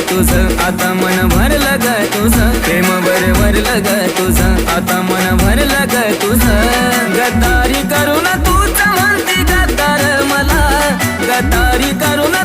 तुझं आता मन भरलं ग तुझं प्रेम भरलं ग तुझं आता मन भरलं ग तुझं गद्दारी करून तूच म्हणती गद्दार मला गद्दारी करून